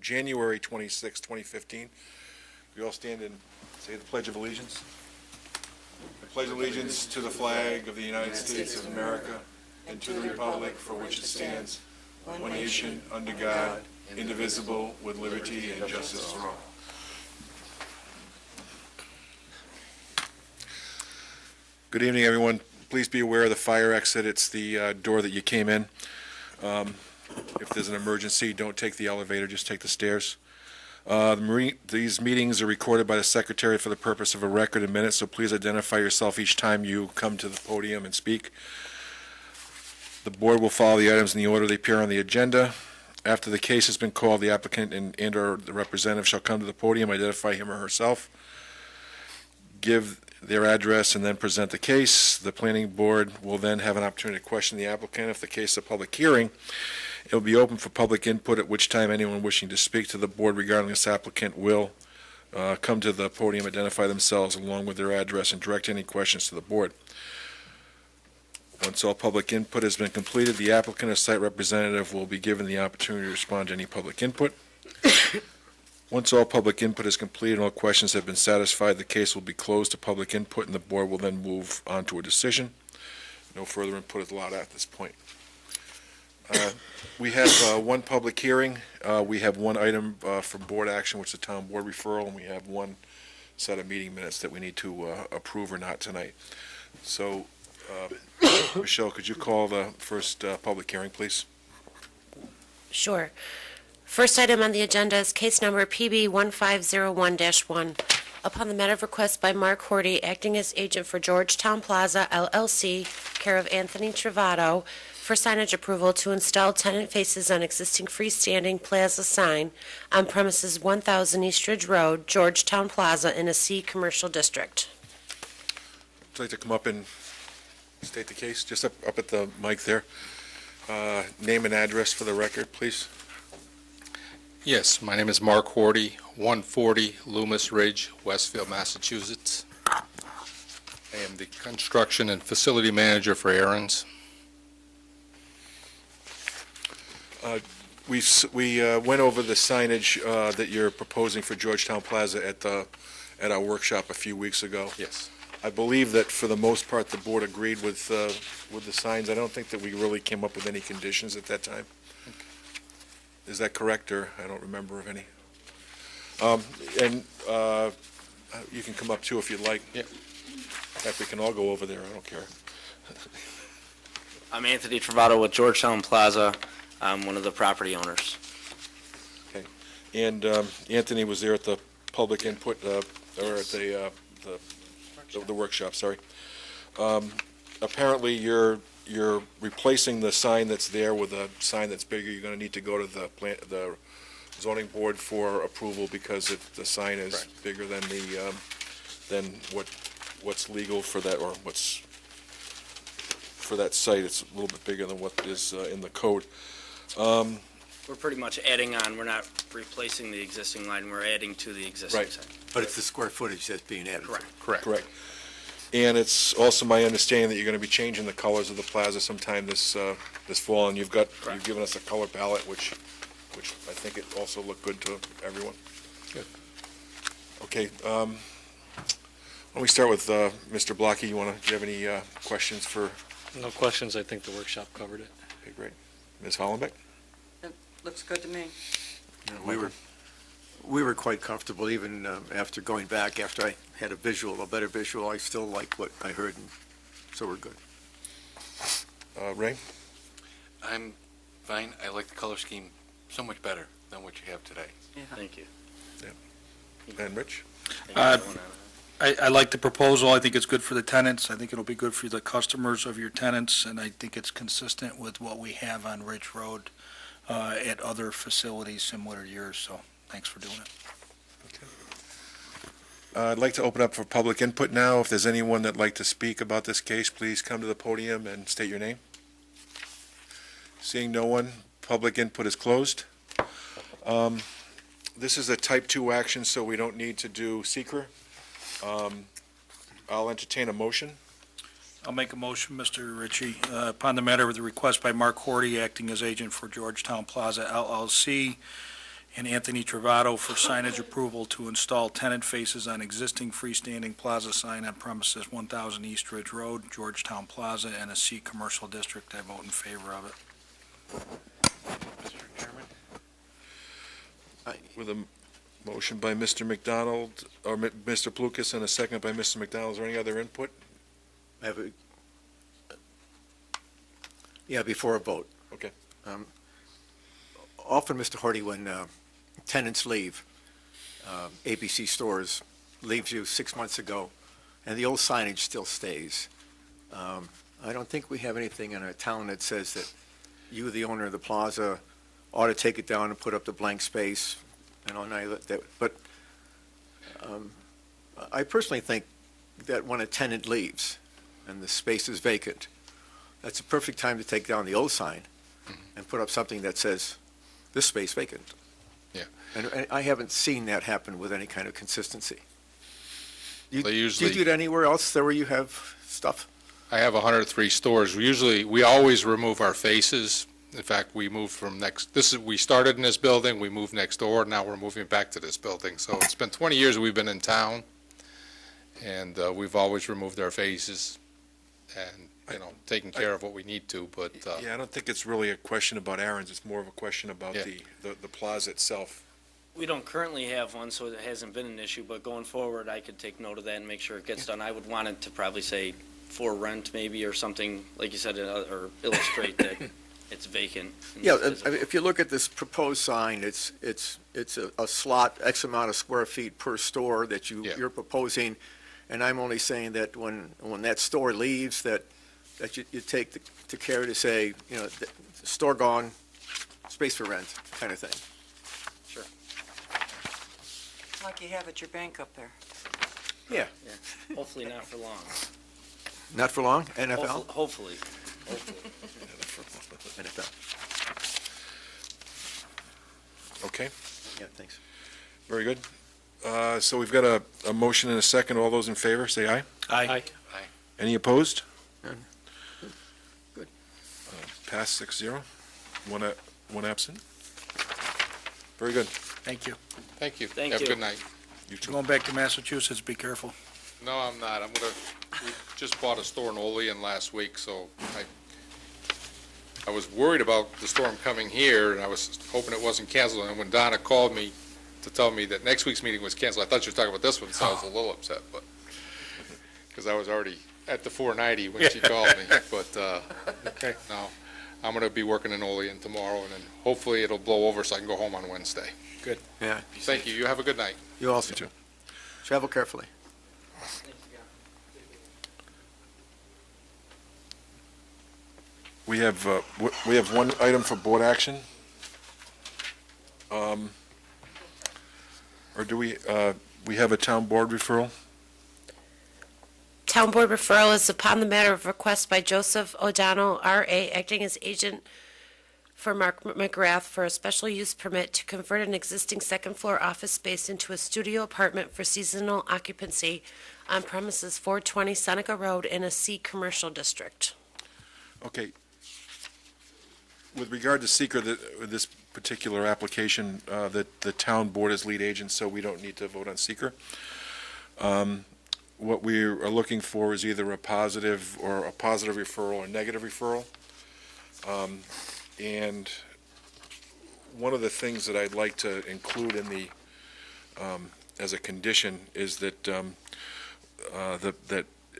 January 26, 2015. We all stand and say the Pledge of Allegiance. I pledge allegiance to the flag of the United States of America and to the republic for which it stands, one nation, under God, indivisible, with liberty and justice for all. Good evening, everyone. Please be aware of the fire exit. It's the door that you came in. If there's an emergency, don't take the elevator, just take the stairs. These meetings are recorded by the secretary for the purpose of a record and minutes, so please identify yourself each time you come to the podium and speak. The board will follow the items in the order they appear on the agenda. After the case has been called, the applicant and or the representative shall come to the podium, identify him or herself, give their address, and then present the case. The planning board will then have an opportunity to question the applicant. If the case is a public hearing, it will be open for public input, at which time anyone wishing to speak to the board regarding this applicant will come to the podium, identify themselves along with their address, and direct any questions to the board. Once all public input has been completed, the applicant or site representative will be given the opportunity to respond to any public input. Once all public input is completed and all questions have been satisfied, the case will be closed to public input, and the board will then move on to a decision. No further input is allowed at this point. We have one public hearing. We have one item for board action, which is a town board referral, and we have one set of meeting minutes that we need to approve or not tonight. So, Michelle, could you call the first public hearing, please? Sure. First item on the agenda is case number PB 1501-1. Upon the matter of request by Mark Horty, acting as agent for Georgetown Plaza, LLC, care of Anthony Travato, for signage approval to install tenant faces on existing freestanding plaza sign on premises 1000 East Ridge Road, Georgetown Plaza, in a C commercial district. Would you like to come up and state the case? Just up at the mic there. Name and address for the record, please. Yes, my name is Mark Horty, 140 Loomis Ridge, Westfield, Massachusetts. I am the construction and facility manager for Aaron's. We went over the signage that you're proposing for Georgetown Plaza at our workshop a few weeks ago. Yes. I believe that for the most part, the board agreed with the signs. I don't think that we really came up with any conditions at that time. Is that correct, or I don't remember of any? You can come up too if you'd like. Yeah. In fact, we can all go over there. I don't care. I'm Anthony Travato with Georgetown Plaza. I'm one of the property owners. Okay. And Anthony was there at the public input, or at the workshop. Sorry. Apparently, you're replacing the sign that's there with a sign that's bigger. You're going to need to go to the zoning board for approval because the sign is Correct. bigger than what's legal for that, or what's for that site. It's a little bit bigger than what is in the code. We're pretty much adding on. We're not replacing the existing line. We're adding to the existing Right. sign. But it's the square footage that's being added. Correct. Correct. And it's also my understanding that you're going to be changing the colors of the plaza sometime this fall, and you've given us a color palette, which I think it also looked good to everyone. Good. Okay. Why don't we start with Mr. Blocky? Do you have any questions for? No questions. I think the workshop covered it. Okay, great. Ms. Hollenbeck? Looks good to me. We were quite comfortable even after going back, after I had a better visual. I still like what I heard, and so we're good. Ray? I'm fine. I like the color scheme so much better than what you have today. Yeah. Thank you. And Rich? I like the proposal. I think it's good for the tenants. I think it'll be good for the customers of your tenants, and I think it's consistent with what we have on Ridge Road at other facilities similar to yours, so thanks for doing it. I'd like to open up for public input now. If there's anyone that'd like to speak about this case, please come to the podium and state your name. Seeing no one, public input is closed. This is a type 2 action, so we don't need to do seeker. I'll entertain a motion. I'll make a motion, Mr. Ritchie, upon the matter of the request by Mark Horty, acting as agent for Georgetown Plaza LLC, and Anthony Travato for signage approval to install tenant faces on existing freestanding plaza sign on premises 1,000 East Ridge Road, Georgetown Plaza, and a C commercial district. I vote in favor of it. Mr. Chairman? With a motion by Mr. McDonald, or Mr. Plukas, and a second by Mr. McDonald. Is there any other input? Have a, yeah, before a vote. Okay. Often, Mr. Hardy, when tenants leave, ABC Stores leaves you 6 months ago, and the old signage still stays. I don't think we have anything in our town that says that you, the owner of the plaza, ought to take it down and put up the blank space, and all that. But I personally think that when a tenant leaves and the space is vacant, that's a perfect time to take down the old sign and put up something that says, this space vacant. Yeah. And I haven't seen that happen with any kind of consistency. They Do usually- you do it anywhere else there where you have stuff? I have 103 stores. We always remove our faces. In fact, we moved from we started in this building, we moved next door, now we're moving back to this building. So it's been 20 years we've been in town, and we've always removed our faces and, taken care of what we need to, but, Yeah, I don't think it's really a question about Aaron's. It's more of a question about Yeah. the plaza itself. We don't currently have one, so it hasn't been an issue, but going forward, I could take note of that and make sure it gets done. I would want it to probably say for rent maybe, or something, like you said, or illustrate that it's vacant. and Yeah, it's I mean, if you look at this proposed sign, it's a slot, X amount of square feet per store that Yeah. you're proposing, and I'm only saying that when that store leaves, that you take the care to say, the store gone, space for rent, kind of thing. Like you have at your bank up there. Hopefully not for long. Not for long, NFL? Hopefully. NFL, Okay, yeah, thanks. very good. So we've got a motion and a second. All those in favor, say aye. Aye. Any opposed? None. Good. Pass 6-0. One absent. Very good. Thank you. thank you. Thank Have a you. good night. You too. Going back to Massachusetts, be careful. No, I'm not. We just bought a store in Olean last week, so I was worried about the storm coming here, and I was hoping it wasn't canceled. And when Donna called me to tell me that next week's meeting was canceled, I thought she was talking about this one, so I was a little upset, but, because I was already at the 490 when she called me. But, Okay. no, I'm going to be working in Olean tomorrow, and then hopefully it'll blow over so I can go home on Wednesday. Yeah, Thank you. You have a good night. you also. You too. Travel carefully. We have one item for board action. Or do we have a town board referral? Town Board referral is upon the matter of request by Joseph O'Donnell, R.A., acting as agent for Mark McGrath for a special use permit to convert an existing second-floor office space into a studio apartment for seasonal occupancy on premises 420 Seneca Road in a C commercial district. Okay. With regard to seeker, this particular application, the town board is lead agent, so we don't need to vote on seeker. What we are looking for is either a positive referral or negative referral. And one of the things that I'd like to include in as a condition is that, that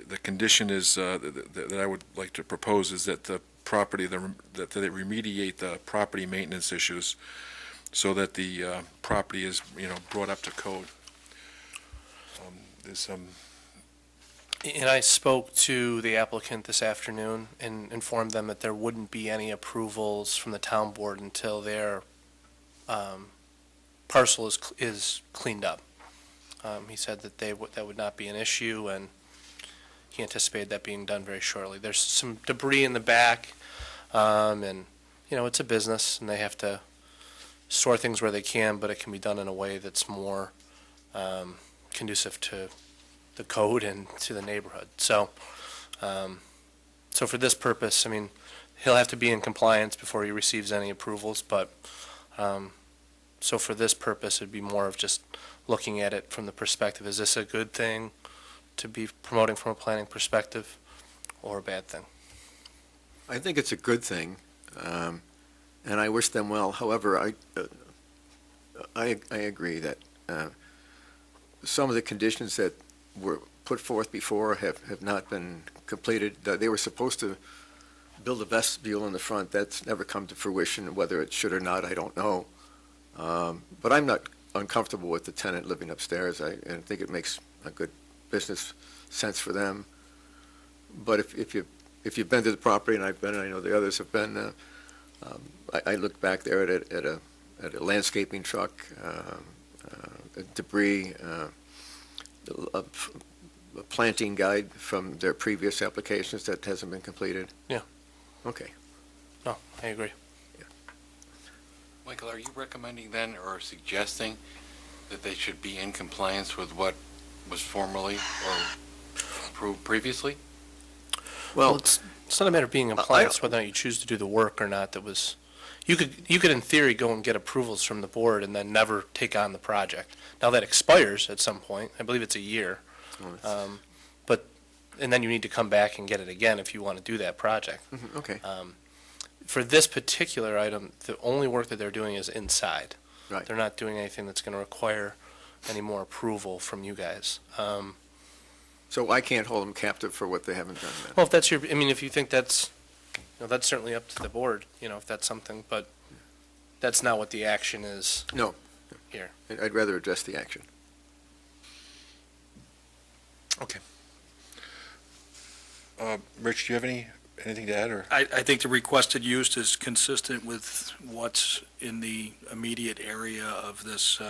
the condition is, that I would like to propose is that the property, that they remediate the property maintenance issues so that the property is, brought up to code. There's some, And I spoke to the applicant this afternoon and informed them that there wouldn't be any approvals from the town board until their parcel is cleaned up. He said that that would not be an issue, and he anticipated that being done very shortly. There's some debris in the back, and, it's a business, and they have to store things where they can, but it can be done in a way that's more conducive to the code and to the neighborhood. So for this purpose, he'll have to be in compliance before he receives any approvals, but So for this purpose, it'd be more of just looking at it from the perspective, is this a good thing to be promoting from a planning perspective or a bad thing? I think it's a good thing, and I wish them well. However, I agree that some of the conditions that were put forth before have not been completed. They were supposed to build a vestibule in the front. That's never come to fruition. Whether it should or not, I don't know. But I'm not uncomfortable with the tenant living upstairs. I think it makes a good business sense for them. But if you've been to the property, and I've been, and I know the others have been, I looked back there at a landscaping truck, debris, a planting guide from their previous applications that hasn't been completed. Yeah. Okay. No, I agree. Michael, are you recommending then or suggesting that they should be in compliance with what was formerly or approved previously? Well, Well, it's not a matter of being in compliance, whether or not you choose to do the work or not. You could in theory go and get approvals from the board and then never take on the project. Now that expires at some point. I believe it's a year. And then you need to come back and get it again if you want to do that project. okay, For this particular item, the only work that they're doing is inside. Right. They're not doing anything that's going to require any more approval from you guys. so I can't hold them captive for what they haven't done then. Well, if that's if you think that's, that's certainly up to the board, if that's something, but that's not what the action is No. here. I'd rather address the action. Rich, do you have anything to add, or? I think the requested use is consistent with what's in the immediate area of this,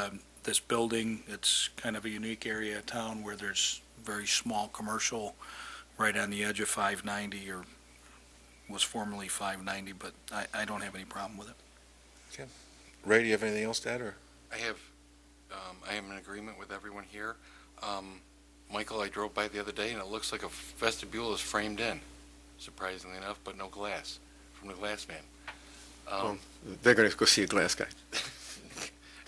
this building. It's kind of a unique area of town where there's very small commercial right on the edge of 590, or was formerly 590, but I don't have any problem with it. Ray, do you have anything else to add, or? I am in agreement with everyone here. Michael, I drove by the other day and it looks like a vestibule is framed in, surprisingly enough, but no glass, from the glass man. They're going to go see a glass guy.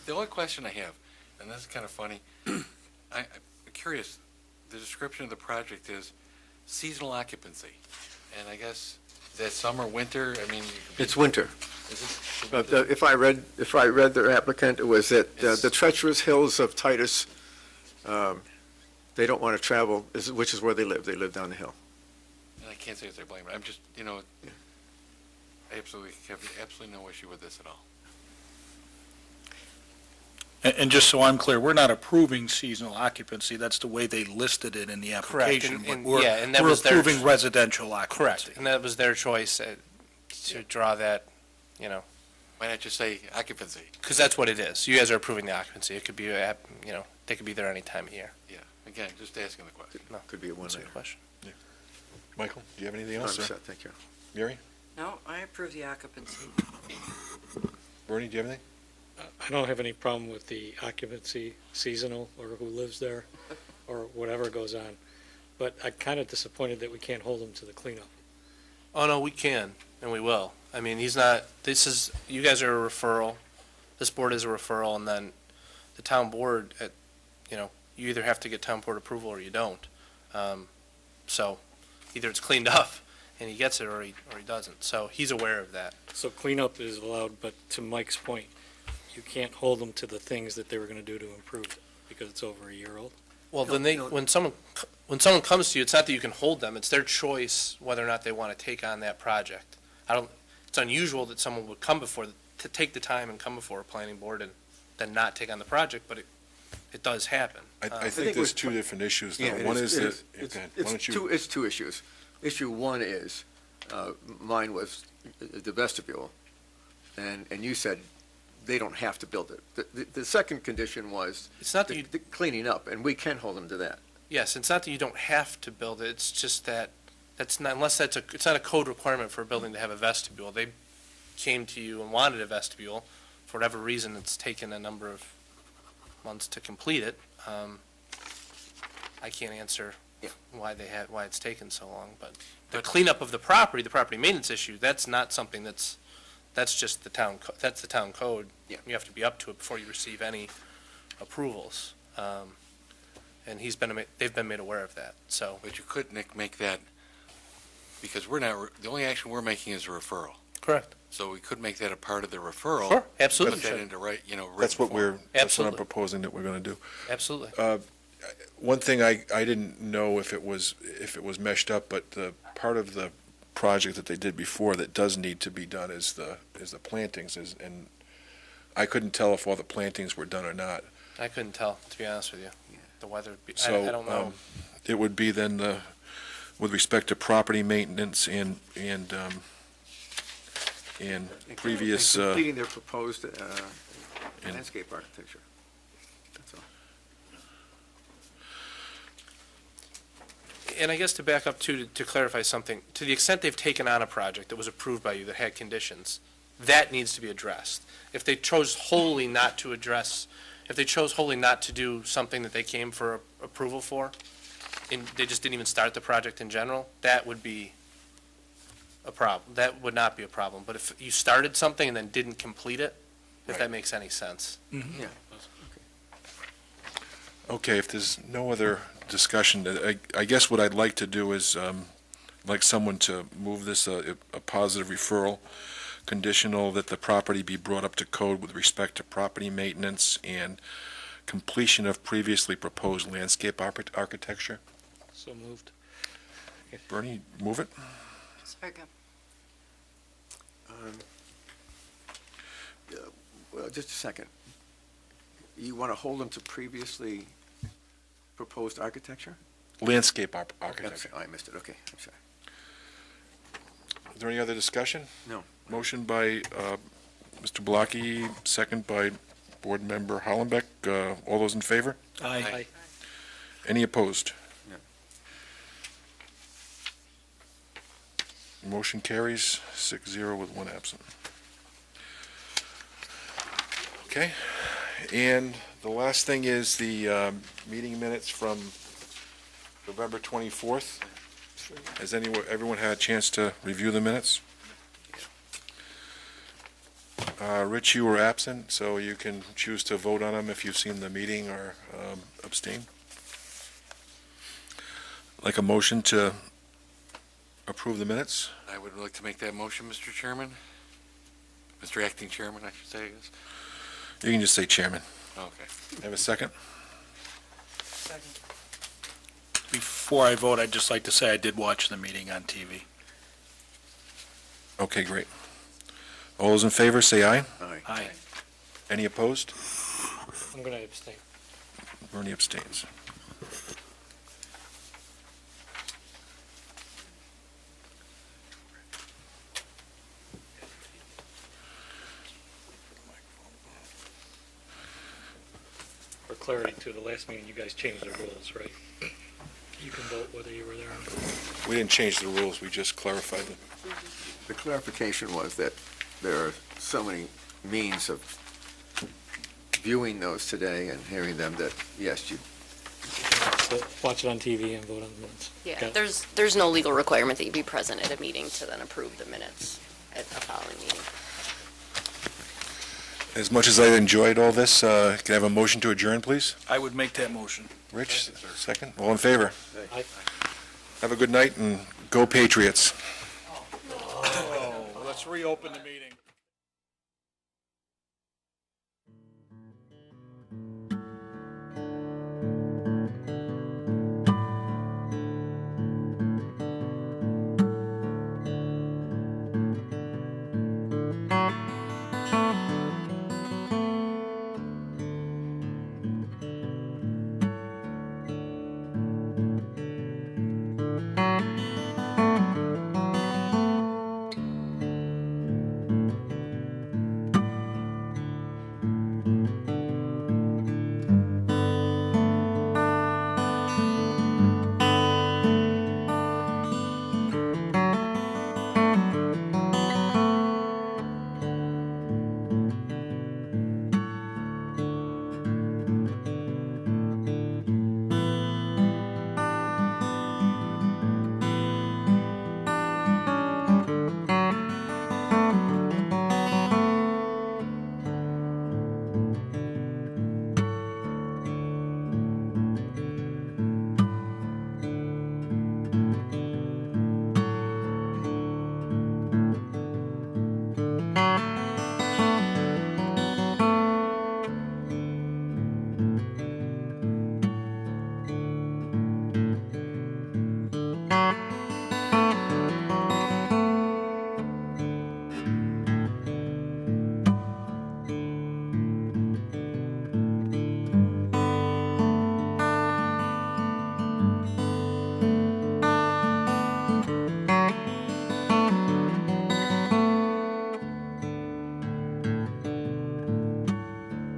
The only question I have, and this is kind of funny, I'm curious, the description of the project is seasonal occupancy. And I guess, is that summer, winter? It's winter. Is it? But if I read their applicant, it was that the treacherous hills of Titus, they don't want to travel, which is where they live. They live down the hill. And I can't say it's their blame, but I'm just, I absolutely have absolutely no issue with this at all. And just so I'm clear, we're not approving seasonal occupancy. That's the way they listed it in the Correct, application. and But yeah, and that we're was their- approving residential occupancy. Correct, and that was their choice to draw that, Why not just say occupancy? because that's what it is. You guys are approving the occupancy. It could be, they could be there any time of year. Yeah, again, just asking the question. Could be a That's a one-layer. good question. Michael, do you have anything I'm else, or? set, thank you. Mary? No, I approve the occupancy. Bernie, do you have anything? I don't have any problem with the occupancy, seasonal, or who lives there, or whatever goes on. But I'm kind of disappointed that we can't hold him to the cleanup. Oh, no, we can, and we will. You guys are a referral, this board is a referral, and then the town board, you either have to get town board approval or you don't. So either it's cleaned up and he gets it or he doesn't. So he's aware of that. So cleanup is allowed, but to Mike's point, you can't hold them to the things that they were going to do to improve it, because it's over a year old. Well, No, then no. when someone comes to you, it's not that you can hold them, it's their choice whether or not they want to take on that project. It's unusual that someone would come to take the time and come before a planning board and then not take on the project, but it does happen. I think think it there's was two different issues, though. Yeah, One it is it that, yeah, go ahead. Why don't you? It's two issues. Issue one is, mine was the vestibule, and you said they don't have to build it. The second condition was It's not that you, the cleaning up, and we can hold them to that. yes, it's not that you don't have to build it, it's just that, it's not a code requirement for a building to have a vestibule. They came to you and wanted a vestibule. For whatever reason, it's taken a number of months to complete it. I can't answer why it's taken so long, but the cleanup of the property maintenance issue, that's not something that's That's just the town, that's the town code. Yeah. You have to be up to it before you receive any approvals. And they've been made aware of that, so. But you could, Nick, make that, because we're not, the only action we're making is a referral. Correct. So we could make that a part of the referral. Sure, absolutely. Put that into written That's what form. that's what I'm Absolutely. proposing that we're going to do. Absolutely. One thing I didn't know if it was meshed up, but the part of the project that they did before that does need to be done is the plantings, and I couldn't tell if all the plantings were done or not. I couldn't tell, to be honest with you. The weather, I So, don't know. it would be then with respect to property maintenance and previous, And completing their proposed and- landscape architecture. That's all. And I guess to back up to clarify something, to the extent they've taken on a project that was approved by you that had conditions, that needs to be addressed. If they chose wholly not to do something that they came for approval for, and they just didn't even start the project in general, that would be a problem. That would not be a problem. But if you started something and then didn't complete it, if that makes any sense. okay, if there's no other discussion, I guess what I'd like to do is, like someone to move this a positive referral, conditional that the property be brought up to code with respect to property maintenance and completion of previously proposed landscape architecture. So moved. Bernie, move it. Second. Well, just a second. You want to hold them to previously proposed architecture? Landscape architecture. Oh, I missed it, okay, I'm sorry. Is there any other discussion? No. Motion by Mr. Blocky, second by Board Member Hollenbeck. All those in favor? Aye. Any opposed? No. Motion carries 6-0 with one absent. Okay, and the last thing is the meeting minutes from November 24th. Has everyone had a chance to review the minutes? Rich, you were absent, so you can choose to vote on them if you've seen the meeting or abstain. Like a motion to approve the minutes? I would like to make that motion, Mr. Chairman. Mr. Acting Chairman, I should say, I guess. You can just say chairman. Okay. Have a second? Before I vote, I'd just like to say I did watch the meeting on TV. Okay, great. All those in favor, say aye. Aye. Aye. Any opposed? I'm going to abstain. Bernie abstains. For clarity too, the last meeting you guys changed the rules, right? You can vote whether you were there or not. We didn't change the rules, we just clarified them. The clarification was that there are so many means of viewing those today and hearing them that, yes, you, So watch it on TV and vote on the minutes. Yeah, Got it. there's no legal requirement that you be present at a meeting to then approve the minutes at a following meeting. As much as I enjoyed all this, can I have a motion to adjourn, please? I would make that motion. Rich, second? All in favor? Aye. Have a good night and go Patriots. Let's reopen the meeting.